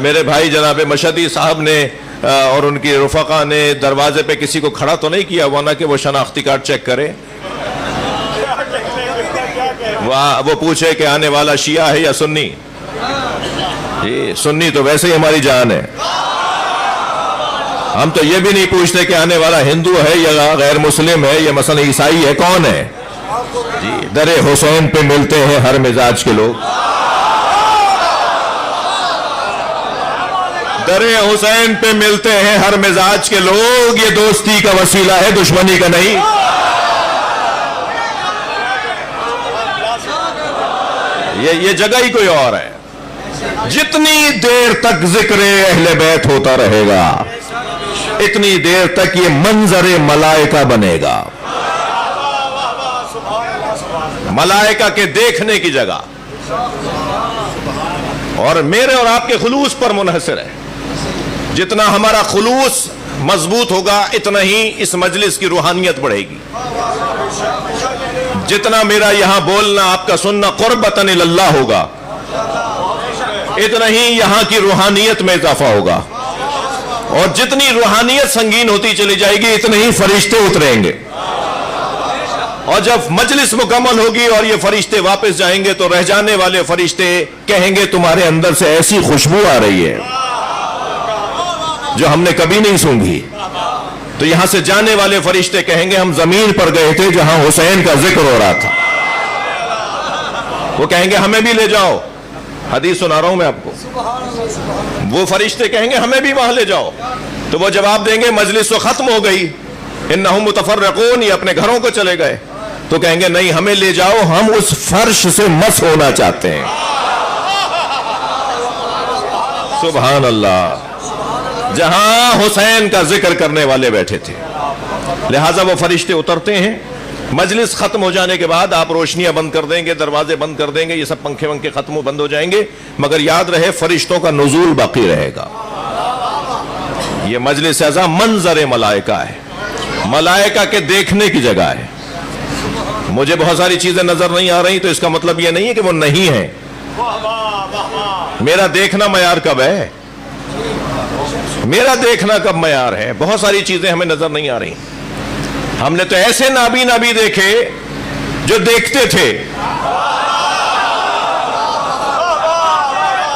میرے بھائی جناب مشہدی صاحب نے اور ان کی رفقا نے دروازے پہ کسی کو کھڑا تو نہیں کیا ورنہ کہ وہ شناختی کارڈ چیک کرے، وہ پوچھے کہ آنے والا شیعہ ہے یا سنی؟ جی سنی تو ویسے ہی ہماری جان ہے، ہم تو یہ بھی نہیں پوچھتے کہ آنے والا ہندو ہے یا غیر مسلم ہے یا مثلا عیسائی ہے، کون ہے؟ جی در حسین پہ ملتے ہیں ہر مزاج کے لوگ، در حسین پہ ملتے ہیں ہر مزاج کے لوگ، یہ دوستی کا وسیلہ ہے دشمنی کا نہیں۔ یہ جگہ ہی کوئی اور ہے، جتنی دیر تک ذکر اہل بیت ہوتا رہے گا اتنی دیر تک یہ منظر ملائکہ بنے گا، ملائکہ کے دیکھنے کی جگہ، اور میرے اور آپ کے خلوص پر منحصر ہے۔ جتنا ہمارا خلوص مضبوط ہوگا اتنا ہی اس مجلس کی روحانیت بڑھے گی، جتنا میرا یہاں بولنا آپ کا سننا قربتاً اللہ ہوگا اتنا ہی یہاں کی روحانیت میں اضافہ ہوگا، اور جتنی روحانیت سنگین ہوتی چلی جائے گی اتنے ہی فرشتے اتریں گے، اور جب مجلس مکمل ہوگی اور یہ فرشتے واپس جائیں گے تو رہ جانے والے فرشتے کہیں گے تمہارے اندر سے ایسی خوشبو آ رہی ہے جو ہم نے کبھی نہیں سونگھی۔ تو یہاں سے جانے والے فرشتے کہیں گے ہم زمین پر گئے تھے جہاں حسین کا ذکر ہو رہا تھا، وہ کہیں گے ہمیں بھی لے جاؤ، حدیث سنا رہا ہوں میں آپ کو، وہ فرشتے کہیں گے ہمیں بھی وہاں لے جاؤ، تو وہ جواب دیں گے مجلس تو ختم ہو گئی، انہم متفرقون، یہ اپنے گھروں کو چلے گئے، تو کہیں گے نہیں ہمیں لے جاؤ، ہم اس فرش سے مس ہونا چاہتے ہیں۔ سبحان اللہ، جہاں حسین کا ذکر کرنے والے بیٹھے تھے، لہٰذا وہ فرشتے اترتے ہیں۔ مجلس ختم ہو جانے کے بعد آپ روشنیاں بند کر دیں گے، دروازے بند کر دیں گے، یہ سب پنکھے ونکھے ختم بند ہو جائیں گے، مگر یاد رہے فرشتوں کا نزول باقی رہے گا۔ یہ مجلس اعظم منظر ملائکہ ہے، ملائکہ کے دیکھنے کی جگہ ہے۔ مجھے بہت ساری چیزیں نظر نہیں آ رہی تو اس کا مطلب یہ نہیں ہے کہ وہ نہیں ہیں، میرا دیکھنا معیار کب ہے؟ میرا دیکھنا کب معیار ہے؟ بہت ساری چیزیں ہمیں نظر نہیں آ رہی، ہم نے تو ایسے نابی دیکھے جو دیکھتے تھے،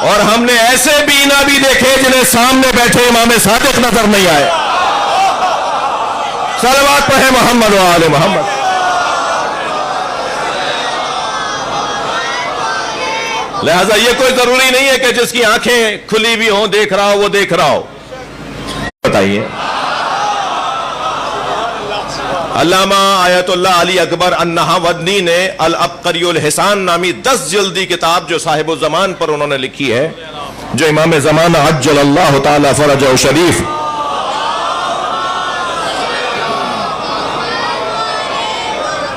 اور ہم نے ایسے بینا بھی دیکھے جنہیں سامنے بیٹھے امام صادق نظر نہیں آئے۔ صلوات پڑھیں محمد و آل محمد۔ لہذا یہ کوئی ضروری نہیں ہے کہ جس کی آنکھیں کھلی بھی ہوں دیکھ رہا ہو وہ دیکھ رہا ہو۔ بتائیے، علامہ آیت اللہ علی اکبر النہاودنی نے العبقری الحسان نامی 10 جلدی کتاب جو صاحب الزمان پر انہوں نے لکھی ہے، جو امام زمانہ عجل اللہ تعالی فرجہ شریف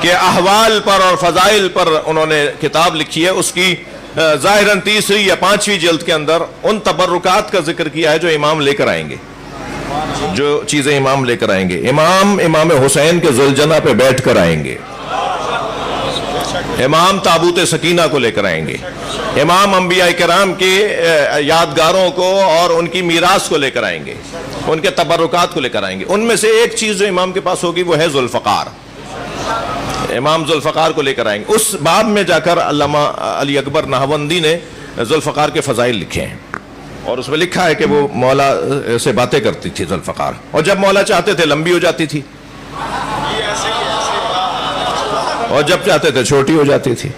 کے احوال پر اور فضائل پر انہوں نے کتاب لکھی ہے، اس کی ظاہراً 3 یا 5ویں جلد کے اندر ان تبرکات کا ذکر کیا ہے جو امام لے کر آئیں گے، جو چیزیں امام لے کر آئیں گے۔ امام حسین کے ذوالجنہ پہ بیٹھ کر آئیں گے، امام تابوت سکینہ کو لے کر آئیں گے، امام انبیاء کرام کے یادگاروں کو اور ان کی میراث کو لے کر آئیں گے، ان کے تبرکات کو لے کر آئیں گے۔ ان میں سے ایک چیز جو امام کے پاس ہوگی وہ ہے ذوالفقار، امام ذوالفقار کو لے کر آئیں گے۔ اس باب میں جا کر علامہ علی اکبر نہاوندی نے ذوالفقار کے فضائل لکھے ہیں، اور اس میں لکھا ہے کہ وہ مولا سے باتیں کرتی تھی ذوالفقار، اور جب مولا چاہتے تھے لمبی ہو جاتی تھی، اور جب چاہتے تھے چھوٹی ہو جاتی تھی،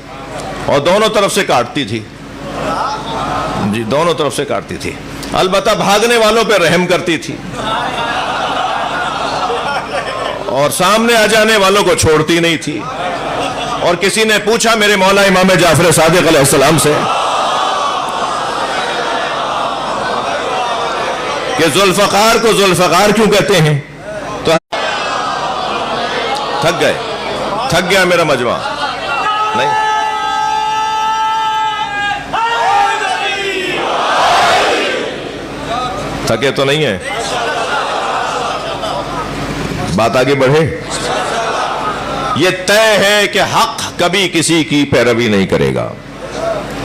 اور دونوں طرف سے کاٹتی تھی، جی دونوں طرف سے کاٹتی تھی، البتہ بھاگنے والوں پہ رحم کرتی تھی، اور سامنے آ جانے والوں کو چھوڑتی نہیں تھی۔ اور کسی نے پوچھا میرے مولا امام جعفر صادق علیہ السلام سے کہ ذوالفقار کو ذوالفقار کیوں کہتے ہیں، تو تھک گیا میرا مجمع، نہیں تھکے تو نہیں ہے، بات آگے بڑھے۔ یہ طے ہے کہ حق کبھی کسی کی پیروی نہیں کرے گا،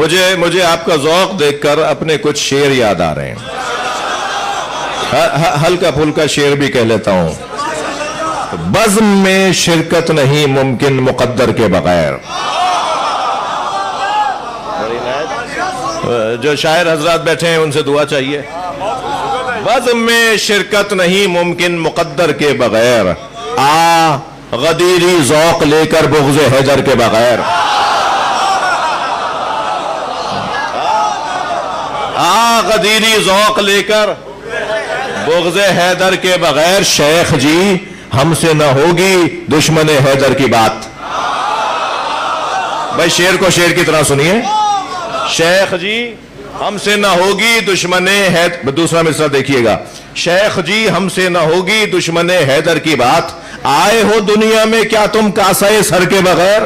مجھے آپ کا ذوق دیکھ کر اپنے کچھ شعر یاد آ رہے ہیں. ہلکا پھلکا شعر بھی کہہ لیتا ہوں. بزم میں شرکت نہیں ممکن مقدر کے بغیر. جو شاعر حضرات بیٹھے ہیں ان سے دعا چاہیے. بزم میں شرکت نہیں ممکن مقدر کے بغیر. آ غدیری ذوق لے کر بغض حیدر کے بغیر. آ غدیری ذوق لے کر بغض حیدر کے بغیر. شیخ جی ہم سے نہ ہوگی دشمن حیدر کی بات. بھائی شعر کو شعر کی طرح سنیے. شیخ جی ہم سے نہ ہوگی دشمن حیدر. دوسرا مصرع دیکھیے گا. شیخ جی ہم سے نہ ہوگی دشمن حیدر کی بات. آئے ہو دنیا میں کیا تم کاسے سر کے بغیر.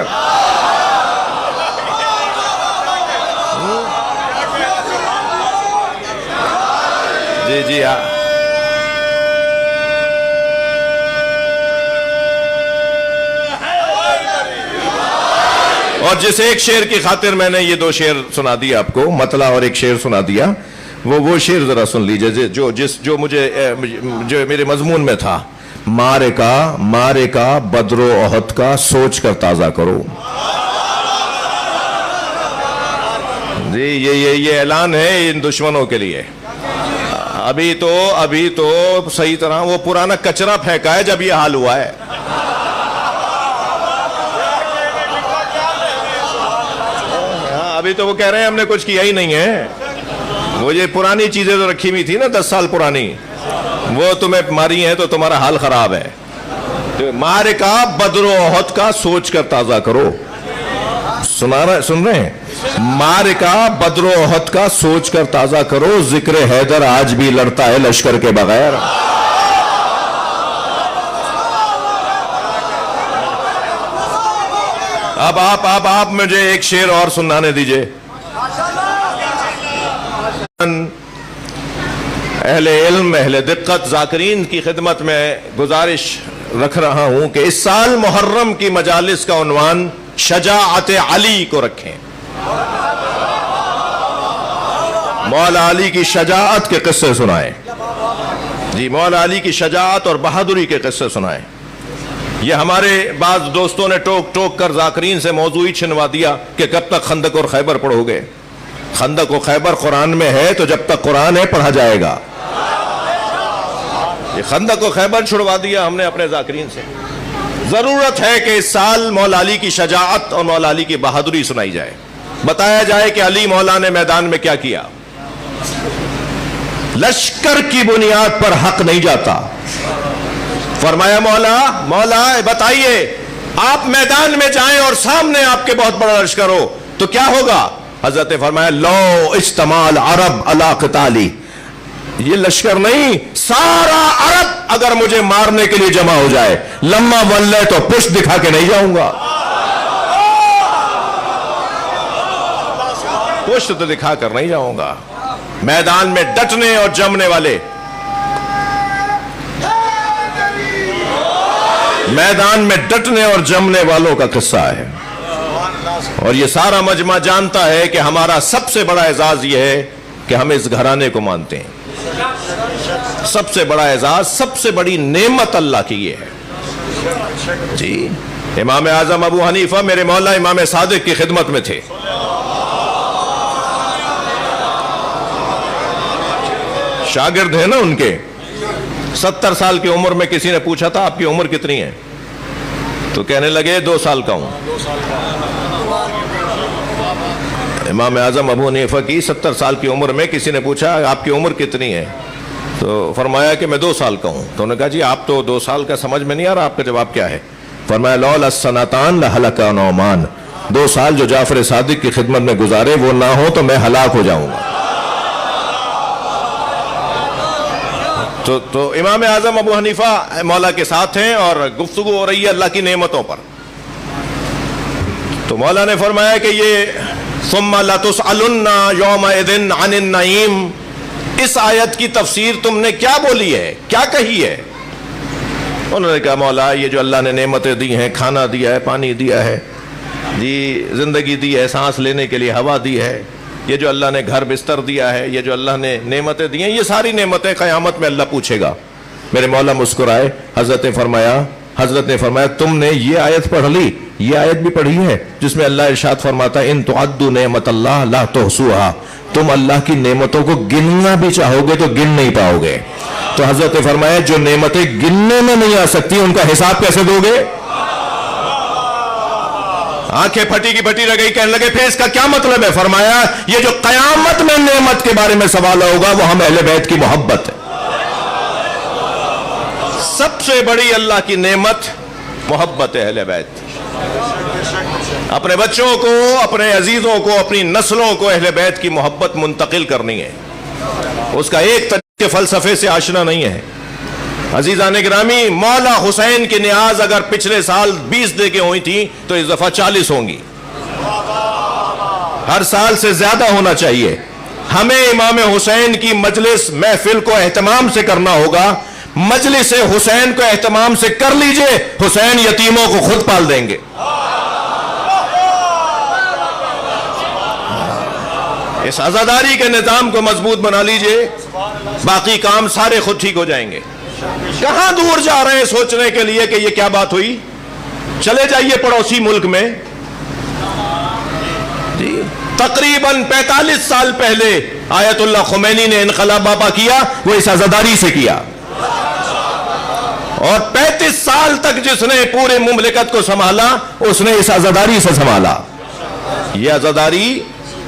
جی اور جس ایک شعر کی خاطر میں نے یہ دو شعر سنا دیا آپ کو, مطلع اور ایک شعر سنا دیا, وہ شعر ذرا سن لیجئے جو میرے مضمون میں تھا. مارے کا بدر و احد کا سوچ کر تازہ کرو. جی یہ اعلان ہے ان دشمنوں کے لیے. ابھی تو صحیح طرح وہ پرانا کچرا پھینکا ہے جب یہ حال ہوا ہے. ابھی تو وہ کہہ رہے ہیں ہم نے کچھ کیا ہی نہیں ہے. وہ یہ پرانی چیزیں جو رکھی ہوئی تھی نا 10 سال پرانی, وہ تمہیں ماری ہیں تو تمہارا حال خراب ہے. مارے کا بدر و احد کا سوچ کر تازہ کرو. سن رہے ہیں. مارے کا بدر و احد کا سوچ کر تازہ کرو. ذکر حیدر آج بھی لڑتا ہے لشکر کے بغیر. اب آپ مجھے ایک شعر اور سنانے دیجئے. اہل علم, اہل دقت ذاکرین کی خدمت میں گزارش رکھ رہا ہوں کہ اس سال محرم کی مجالس کا عنوان شجاعت علی کو رکھیں. مولا علی کی شجاعت کے قصے سنائیں. جی مولا علی کی شجاعت اور بہادری کے قصے سنائیں. یہ ہمارے بعض دوستوں نے ٹوک کر ذاکرین سے موضوع ہی چھنوا دیا کہ کب تک خندق اور خیبر پڑھو گے. خندق و خیبر قرآن میں ہے تو جب تک قرآن ہے پڑھا جائے گا. یہ خندق و خیبر چھڑوا دیا ہم نے اپنے ذاکرین سے. ضرورت ہے کہ اس سال مولا علی کی شجاعت اور مولا علی کی بہادری سنائی جائے. بتایا جائے کہ علی مولا نے میدان میں کیا کیا. لشکر کی بنیاد پر حق نہیں جاتا. فرمایا مولا بتائیے آپ میدان میں جائیں اور سامنے آپ کے بہت بڑا لشکر ہو تو کیا ہوگا. حضرت فرمایا لو اجتماع العرب علی قتالی. یہ لشکر نہیں, سارا عرب اگر مجھے مارنے کے لیے جمع ہو جائے لما ولے تو پشت دکھا کے نہیں جاؤں گا. پشت تو دکھا کر نہیں جاؤں گا. میدان میں ڈٹنے اور جمنے والے, میدان میں ڈٹنے اور جمنے والوں کا قصہ ہے. اور یہ سارا مجمع جانتا ہے کہ ہمارا سب سے بڑا اعزاز یہ ہے کہ ہم اس گھرانے کو مانتے ہیں. سب سے بڑا اعزاز, سب سے بڑی نعمت اللہ کی یہ ہے. جی امام اعظم ابو حنیفہ میرے مولا امام صادق کی خدمت میں تھے. شاگرد ہیں نا ان کے. 70 سال کی عمر میں کسی نے پوچھا تھا آپ کی عمر کتنی ہے تو کہنے لگے 2 سال کا ہوں. امام اعظم ابو حنیفہ کی 70 سال کی عمر میں کسی نے پوچھا آپ کی عمر کتنی ہے تو فرمایا کہ میں 2 سال کا ہوں. تو انہوں نے کہا جی آپ تو 2 سال کا سمجھ میں نہیں آ رہا, آپ کا جواب کیا ہے. فرمایا لولا السنتان لہلک نعمان. 2 سال جو جعفر صادق کی خدمت میں گزارے وہ نہ ہو تو میں ہلاک ہو جاؤں گا. تو امام اعظم ابو حنیفہ مولا کے ساتھ ہیں اور گفتگو ہو رہی ہے اللہ کی نعمتوں پر. تو مولا نے فرمایا کہ یہ ثم لتسألن یومئذ عن النعیم, اس آیت کی تفسیر تم نے کیا بولی ہے, کیا کہی ہے. انہوں نے کہا مولا یہ جو اللہ نے نعمتیں دی ہیں, کھانا دیا ہے, پانی دیا ہے, جی زندگی دی ہے، سانس لینے کے لیے ہوا دی ہے، یہ جو اللہ نے گھر بستر دیا ہے، یہ جو اللہ نے نعمتیں دی ہیں، یہ ساری نعمتیں قیامت میں اللہ پوچھے گا۔ میرے مولا مسکرائے، حضرت نے فرمایا تم نے یہ آیت پڑھ لی، یہ آیت بھی پڑھی ہے جس میں اللہ ارشاد فرماتا ہے ان تعدوا نعمت اللہ لا تحصوها، تم اللہ کی نعمتوں کو گننا بھی چاہو گے تو گن نہیں پاؤ گے۔ تو حضرت نے فرمایا جو نعمتیں گننے میں نہیں آ سکتی ان کا حساب کیسے دو گے؟ آنکھیں پھٹی کی پھٹی رہ گئی، کہنے لگے پھر اس کا کیا مطلب ہے؟ فرمایا یہ جو قیامت میں نعمت کے بارے میں سوال ہوگا وہ ہم اہل بیت کی محبت ہے۔ سب سے بڑی اللہ کی نعمت محبت اہل بیت۔ اپنے بچوں کو، اپنے عزیزوں کو، اپنی نسلوں کو اہل بیت کی محبت منتقل کرنی ہے۔ اس کا ایک طریقے فلسفے سے آشنا نہیں ہے۔ عزیزان گرامی، مولا حسین کی نیاز اگر پچھلے سال 20 دے کے ہوئی تھی تو اس دفعہ 40 ہوں گی، ہر سال سے زیادہ ہونا چاہیے۔ ہمیں امام حسین کی مجلس محفل کو اہتمام سے کرنا ہوگا۔ مجلس حسین کو اہتمام سے کر لیجئے، حسین یتیموں کو خود پال دیں گے۔ اس عزاداری کے نظام کو مضبوط بنا لیجئے، باقی کام سارے خود ٹھیک ہو جائیں گے۔ کہاں دور جا رہے ہیں سوچنے کے لیے کہ یہ کیا بات ہوئی؟ چلے جائیے پڑوسی ملک میں، جی تقریباً 45 سال پہلے آیت اللہ خمینی نے انقلاب باپا کیا، وہ اس عزاداری سے کیا، اور 35 سال تک جس نے پورے مملکت کو سنبھالا اس نے اس عزاداری سے سنبھالا۔ یہ عزاداری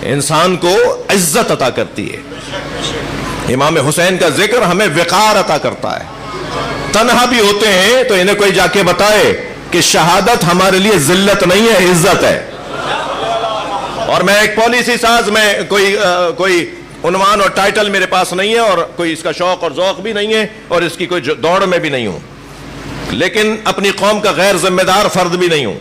انسان کو عزت عطا کرتی ہے۔ امام حسین کا ذکر ہمیں وقار عطا کرتا ہے۔ تنہا بھی ہوتے ہیں تو انہیں کوئی جا کے بتائے کہ شہادت ہمارے لیے ذلت نہیں ہے، عزت ہے۔ اور میں ایک پالیسی ساز، میں کوئی عنوان اور ٹائٹل میرے پاس نہیں ہے، اور کوئی اس کا شوق اور ذوق بھی نہیں ہے، اور اس کی کوئی دوڑ میں بھی نہیں ہوں، لیکن اپنی قوم کا غیر ذمہ دار فرد بھی نہیں ہوں۔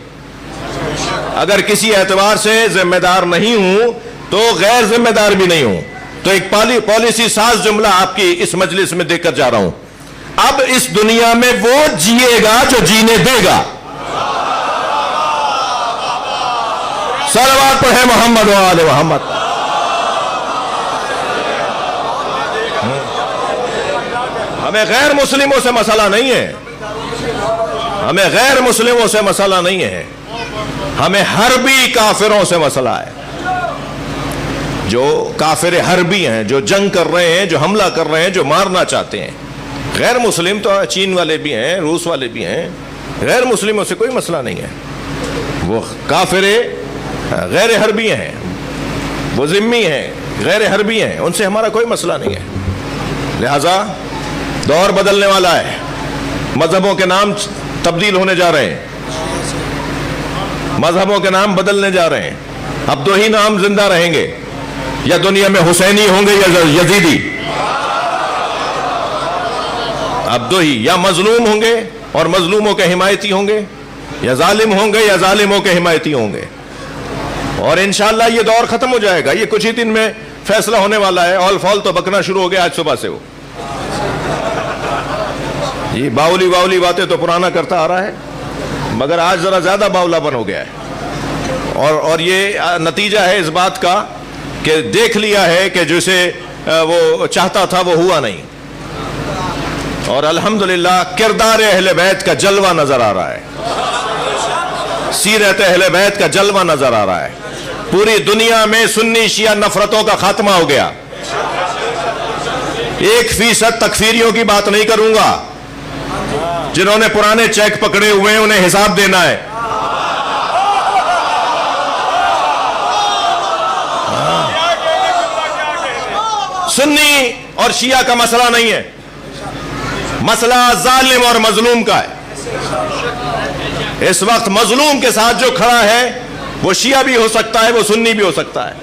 اگر کسی اعتبار سے ذمہ دار نہیں ہوں تو غیر ذمہ دار بھی نہیں ہوں۔ تو ایک پالیسی ساز جملہ آپ کی اس مجلس میں دے کر جا رہا ہوں، اب اس دنیا میں وہ جیے گا جو جینے دے گا۔ صلوات پڑھے محمد و آل محمد۔ ہمیں غیر مسلموں سے مسئلہ نہیں ہے، ہمیں غیر مسلموں سے مسئلہ نہیں ہے، ہمیں حربی کافروں سے مسئلہ ہے۔ جو کافر حربی ہیں، جو جنگ کر رہے ہیں، جو حملہ کر رہے ہیں، جو مارنا چاہتے ہیں۔ غیر مسلم تو چین والے بھی ہیں، روس والے بھی ہیں، غیر مسلموں سے کوئی مسئلہ نہیں ہے۔ وہ کافر غیر حربی ہیں، وہ ذمی ہیں، غیر حربی ہیں، ان سے ہمارا کوئی مسئلہ نہیں ہے۔ لہذا دور بدلنے والا ہے، مذہبوں کے نام تبدیل ہونے جا رہے ہیں، مذہبوں کے نام بدلنے جا رہے ہیں۔ اب دو ہی نام زندہ رہیں گے، یا دنیا میں حسینی ہوں گے یا یزیدی۔ اب دو ہی، یا مظلوم ہوں گے اور مظلوموں کے حمایتی ہوں گے، یا ظالم ہوں گے یا ظالموں کے حمایتی ہوں گے۔ اور انشاءاللہ یہ دور ختم ہو جائے گا، یہ کچھ ہی دن میں فیصلہ ہونے والا ہے۔ آل فال تو بکنا شروع ہو گیا آج صبح سے۔ وہ یہ باولی باتیں تو پرانا کرتا آ رہا ہے، مگر آج ذرا زیادہ باولا بن ہو گیا ہے، اور یہ نتیجہ ہے اس بات کا کہ دیکھ لیا ہے کہ جسے وہ چاہتا تھا وہ ہوا نہیں۔ اور الحمدللہ کردار اہل بیت کا جلوہ نظر آ رہا ہے، سیرت اہل بیت کا جلوہ نظر آ رہا ہے۔ پوری دنیا میں سنی شیعہ نفرتوں کا خاتمہ ہو گیا۔ 1% تکفیریوں کی بات نہیں کروں گا، جنہوں نے پرانے چیک پکڑے ہوئے ہیں انہیں حساب دینا ہے۔ سنی اور شیعہ کا مسئلہ نہیں ہے، مسئلہ ظالم اور مظلوم کا ہے۔ اس وقت مظلوم کے ساتھ جو کھڑا ہے وہ شیعہ بھی ہو سکتا ہے، وہ سنی بھی ہو سکتا ہے،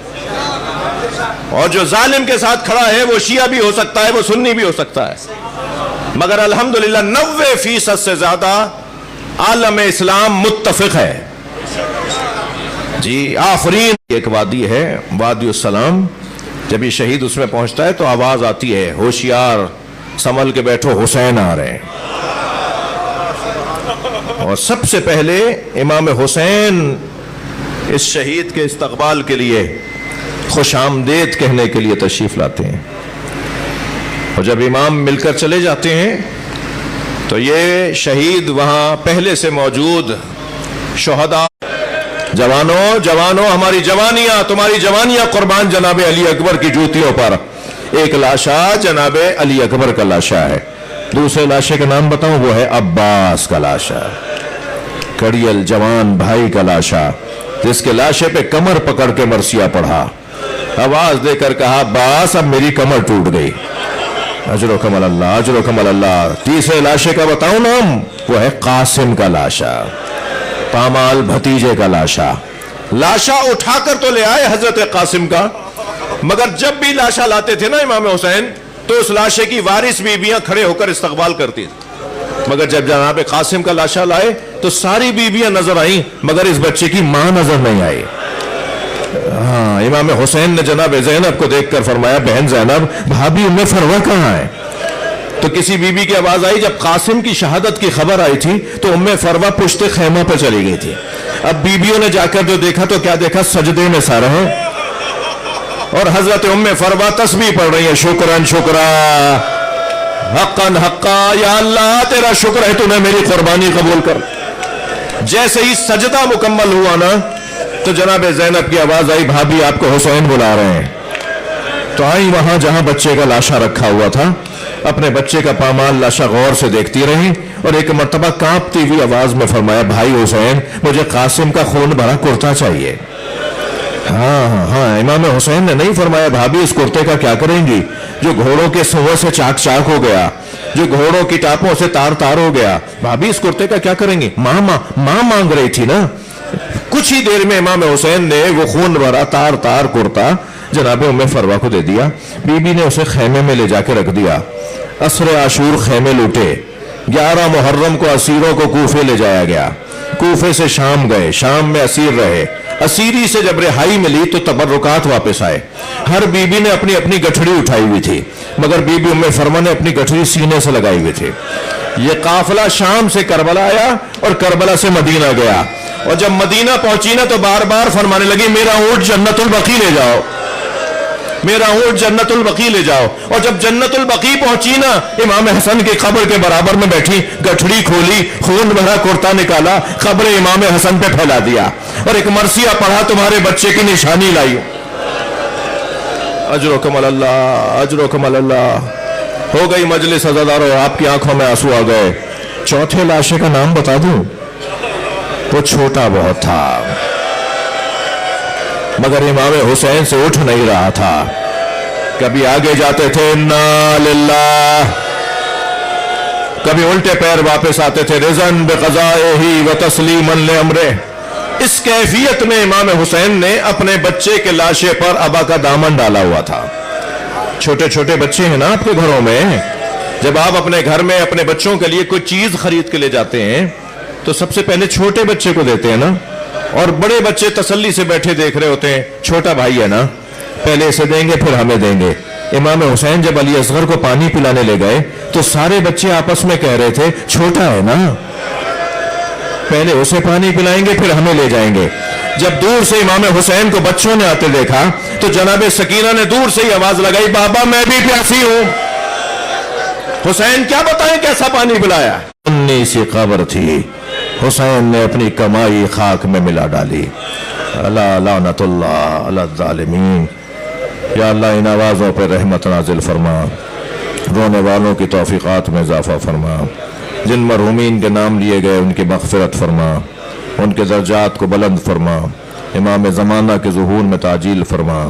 اور جو ظالم کے ساتھ کھڑا ہے وہ شیعہ بھی ہو سکتا ہے، وہ سنی بھی ہو سکتا ہے۔ مگر الحمدللہ 90% سے زیادہ عالم اسلام متفق ہے۔ جی آفرین ایک وادی ہے، وادی السلام، جب یہ شہید اس میں پہنچتا ہے تو آواز آتی ہے ہوشیار سنبھل کے بیٹھو حسین آ رہے ہیں۔ اور سب سے پہلے امام حسین اس شہید کے استقبال کے لیے خوش آمدید کہنے کے لیے تشریف لاتے ہیں، اور جب امام مل کر چلے جاتے ہیں تو یہ شہید وہاں پہلے سے موجود شہداء، جوانوں ہماری جوانیاں، تمہاری جوانیاں قربان جناب علی اکبر کی جوتیوں پر۔ ایک لاشا جناب علی اکبر کا لاشا ہے، دوسرے لاشے کا نام بتاؤں، وہ ہے عباس کا لاشا، کڑیل جوان بھائی کا لاشا، جس کے لاشے پہ کمر پکڑ کے مرثیہ پڑھا، آواز دے کر کہا عباس اب میری کمر ٹوٹ گئی، اجر و کمل اللہ، اجر و کمل اللہ۔ تیسرے لاشے کا بتاؤں نام، وہ ہے قاسم کا لاشا، پامال بھتیجے کا لاشا۔ لاشا اٹھا کر تو لے آئے حضرت قاسم کا، مگر جب بھی لاشا لاتے تھے نا امام حسین تو اس لاشے کی وارث بیویاں کھڑے ہو کر استقبال کرتی تھی، مگر جب جناب قاسم کا لاشا لائے تو ساری بیویاں نظر آئیں مگر اس بچے کی ماں نظر نہیں آئی۔ ہاں، امام حسین نے جناب زینب کو دیکھ کر فرمایا بہن زینب، بھابھی ام فروہ کہاں ہے؟ تو کسی بی بی کی آواز آئی، جب قاسم کی شہادت کی خبر آئی تھی تو ام فروہ پشت خیمہ پہ چلی گئی تھی۔ اب بیویوں نے جا کر جو دیکھا تو کیا دیکھا، سجدے میں سارے ہیں، اور حضرت ام فروہ تسبیح پڑھ رہی ہے، شکرن شکرا حقاً حقا، یا اللہ تیرا شکر ہے تو نے میری قربانی قبول کر۔ جیسے ہی سجدہ مکمل ہوا نا تو جناب زینب کی آواز آئی، بھابھی آپ کو حسین بلا رہے ہیں۔ تو آئی وہاں جہاں بچے کا لاشا رکھا ہوا تھا، اپنے بچے کا پامال لاشا غور سے دیکھتی رہی، اور ایک مرتبہ کانپتی ہوئی آواز میں فرمایا بھائی حسین مجھے قاسم کا خون بھرا کرتا چاہیے۔ ہاں امام حسین نے نہیں فرمایا بھابھی اس کرتے کا کیا کریں گی جو گھوڑوں کے سووں سے چاک چاک ہو گیا، جو گھوڑوں کی ٹاپوں سے تار تار ہو گیا، بھابھی اس کرتے کا کیا کریں گی؟ ماں مانگ رہی تھی نا۔ کچھ ہی دیر میں امام حسین نے وہ خون بھرا تار تار کرتا جناب ام فروہ کو دے دیا۔ بی بی نے اسے خیمے میں لے جا کے رکھ دیا۔ عصر عاشور خیمے لوٹے، 11 محرم کو اسیروں کو کوفے لے جایا گیا، کوفے سے شام گئے، شام میں اسیر رہے، اسیری سے جب رہائی ملی تو تبرکات واپس آئے۔ ہر بی بی نے اپنی اپنی گٹھڑی اٹھائی ہوئی تھی، مگر بی بی ام فروہ نے اپنی گٹھڑی سینے سے لگائی ہوئی تھی۔ یہ قافلہ شام سے کربلا آیا اور کربلا سے مدینہ گیا، اور جب مدینہ پہنچی نا تو بار بار فرمانے لگی میرا اونٹ جنت البقیع لے جاؤ، میرا اونٹ جنت البقیع لے جاؤ۔ اور جب جنت البقیع پہنچی نا امام حسن کی قبر کے برابر میں بیٹھی، گٹھڑی کھولی، خون بھرا کرتا نکالا، قبر امام حسن پہ پھیلا دیا، اور ایک مرثیہ پڑھا تمہارے بچے کی نشانی لائی۔ اجر و کمل اللہ، اجر و کمل اللہ۔ ہو گئی مجلس عزادارو، آپ کی آنکھوں میں آنسو آ گئے۔ چوتھے لاشے کا نام بتا دوں، وہ چھوٹا بہت تھا مگر امام حسین سے اٹھ نہیں رہا تھا۔ کبھی آگے جاتے تھے انا للہ، کبھی الٹے پیر واپس آتے تھے رضاً بقضائہ و تسلیما لامرہ۔ اس کیفیت میں امام حسین نے اپنے بچے کے لاشے پر ابا کا دامن ڈالا ہوا تھا۔ چھوٹے چھوٹے بچے ہیں نا آپ کے گھروں میں، جب آپ اپنے گھر میں اپنے بچوں کے لیے کوئی چیز خرید کے لے جاتے ہیں تو سب سے پہلے چھوٹے بچے کو دیتے ہیں نا، اور بڑے بچے تسلی سے بیٹھے دیکھ رہے ہوتے ہیں، چھوٹا بھائی ہے نا، پہلے اسے دیں گے پھر ہمیں دیں گے۔ امام حسین جب علی اصغر کو پانی پلانے لے گئے تو سارے بچے آپس میں کہہ رہے تھے چھوٹا ہے نا، پہلے اسے پانی پلائیں گے پھر ہمیں لے جائیں گے۔ جب دور سے امام حسین کو بچوں نے آتے دیکھا تو جناب سکینہ نے دور سے ہی آواز لگائی بابا میں بھی پیاسی ہوں۔ حسین کیا بتائیں کیسا پانی پلایا؟ انی سی قبر تھی، حسین نے اپنی کمائی خاک میں ملا ڈالی۔ اللہ لعنت اللہ علی الظالمین۔ یا اللہ ان آوازوں پہ رحمت نازل فرما، رونے والوں کی توفیقات میں اضافہ فرما، جن مرحومین کے نام لیے گئے ان کی مغفرت فرما، ان کے درجات کو بلند فرما، امام زمانہ کے ظہور میں تعجیل فرما۔